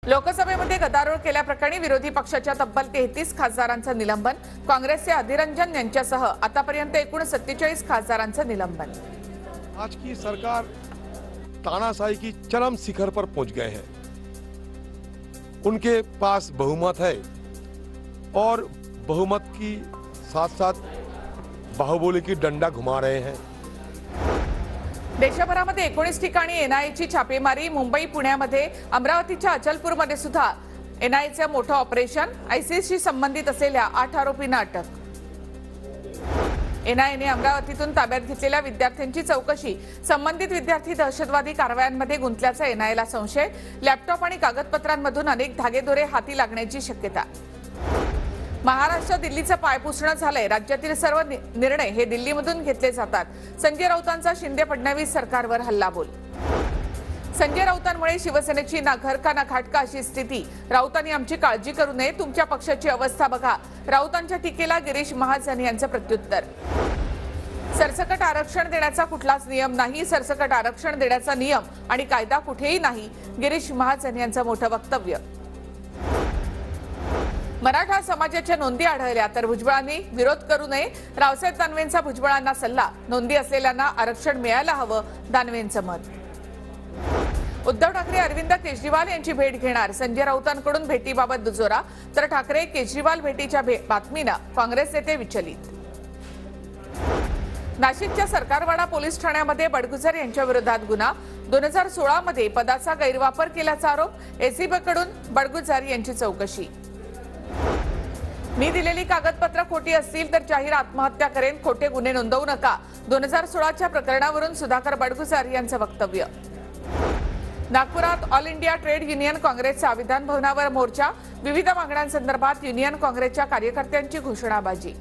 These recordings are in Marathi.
लोकसभेमध्ये गदारोळ केल्याप्रकरणी विरोधी पक्षाच्या तब्बल 33 खासदारांचं निलंबन, काँग्रेसचे अधिरंजन यांच्यासह आतापर्यंत एकूण 47 खासदारांचं निलंबन। आज की सरकार तानाशाही की चरम शिखर पर पहुंच गए हैं। उनके पास बहुमत है और बहुमत की साथ साथ बाहुबली की डंडा घुमा रहे हैं। देशभरामध्ये 19 ठिकाणी एनआयएची छापेमारी, मुंबई पुण्यामध्ये अमरावतीच्या अचलपूरमध्ये सुद्धा एनआयएचं मोठं ऑपरेशन, आयसीसशी संबंधित असलेल्या 8 आरोपींना अटक। एनआयएने अमरावतीतून ताब्यात घेतलेल्या विद्यार्थ्यांची चौकशी, संबंधित विद्यार्थी दहशतवादी कारवायांमध्ये गुंतल्याचा एनआयएला संशय, लॅपटॉप आणि कागदपत्रांमधून अनेक धागेदोरे हाती लागण्याची शक्यता। महाराष्ट्र दिल्लीचं पायपुसणं झालंय, राज्यातील सर्व निर्णय हे दिल्लीमधून घेतले जातात। संजय राऊतांचा शिंदे फडणवीस सरकारवर हल्लाबोल। संजय राऊतांमुळे शिवसेनेची ना घर का ना घाटका अशी स्थिती, राऊतांनी आमची काळजी करू नये, तुमच्या पक्षाची अवस्था बघा, राऊतांच्या टीकेला गिरीश महाजन यांचं प्रत्युत्तर। सरसकट आरक्षण देण्याचा कुठलाच नियम नाही, सरसकट आरक्षण देण्याचा नियम आणि कायदा कुठेही नाही, गिरीश महाजन यांचं मोठं वक्तव्य। मराठा समाजाच्या नोंदी आढळल्या तर भुजबळांनी विरोध करू नये, रावसाहेब दानवेंचा भुजबळांना सल्ला, नोंदी असलेल्यांना आरक्षण मिळायला हवं, दानवेंचं मत। उद्धव ठाकरे अरविंद केजरीवाल यांची भेट घेणार, संजय राऊतांकडून भेटीबाबत दुजोरा, तर ठाकरे केजरीवाल भेटीच्या बातमीनं काँग्रेस नेते विचलित। नाशिकच्या सरकारवाडा पोलीस ठाण्यामध्ये बडगुजर यांच्या विरोधात गुन्हा, 2016 मध्ये पदाचा गैरवापर केल्याचा आरोप, एसीबीकडून बडगुजर यांची चौकशी। मी दिलेली कागदपत्र खोटी असतील तर जाहीर आत्महत्या करेन, खोटे गुन्हे नोंदवू नका, 2016च्या प्रकरणावरून सुधाकर बडगुजर यांचं वक्तव्य। नागपुरात ऑल इंडिया ट्रेड युनियन काँग्रेसचा विधान भवनावर मोर्चा, विविध मागण्यांसंदर्भात युनियन काँग्रेसच्या कार्यकर्त्यांची घोषणाबाजी।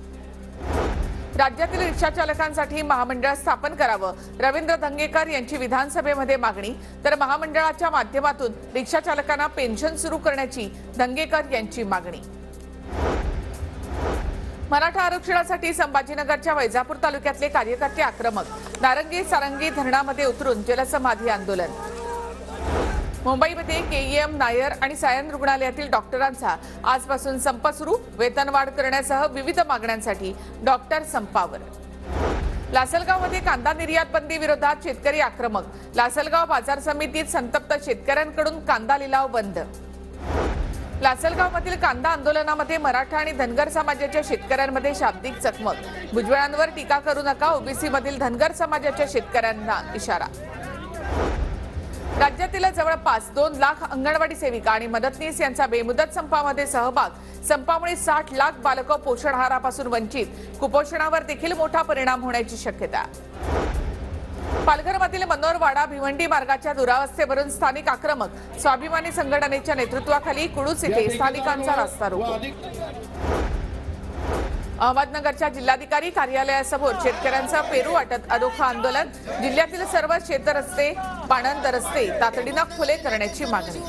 राज्यातील रिक्षा चालकांसाठी महामंडळ स्थापन करावं, रवींद्र धंगेकर यांची विधानसभेमध्ये मागणी, तर महामंडळाच्या माध्यमातून रिक्षा चालकांना पेन्शन सुरू करण्याची धंगेकर यांची मागणी। मराठा आरक्षणासाठी संभाजीनगरच्या वैजापूर तालुक्यातले कार्यकर्ते आक्रमक, नारंगी सारंगी धरणामध्ये उतरून जलसमाधी आंदोलन। मुंबईमध्ये केईएम, नायर आणि सायन रुग्णालयातील डॉक्टरांचा आजपासून संप सुरू, वेतनवाढ करण्यासह विविध मागण्यांसाठी डॉक्टर संपावर। लासलगावमध्ये कांदा निर्यात बंदी विरोधात शेतकरी आक्रमक, लासलगाव बाजार समितीत संतप्त शेतकऱ्यांकडून कांदा लिलाव बंद। लासलगावमधील कांदा आंदोलनामध्ये मराठा आणि धनगर समाजाच्या शेतकऱ्यांमध्ये शाब्दिक चकमक, भुजबळांवर टीका करू नका, ओबीसी मधील धनगर समाजाच्या शेतकऱ्यांना इशारा। राज्यातील जवळपास 2 लाख अंगणवाडी सेविका आणि मदतनीस यांचा बेमुदत संपामध्ये सहभाग, संपामुळे 60 लाख बालकं पोषण आहारापासून वंचित, कुपोषणावर देखील मोठा परिणाम होण्याची शक्यता। पालघरमधील मनोरवाडा भिवंडी मार्गाच्या दुरावस्थेवरून स्थानिक आक्रमक, स्वाभिमानी संघटनेच्या नेतृत्वाखाली कुडूस येथे स्थानिकांचा रास्ता रोको। अहमदनगरच्या जिल्हाधिकारी कार्यालयासमोर शेतकऱ्यांचा पेरू वाटत अनोखं आंदोलन, जिल्ह्यातील सर्व शेतरस्ते, पाणंद रस्ते तातडीनं खुले करण्याची मागणी।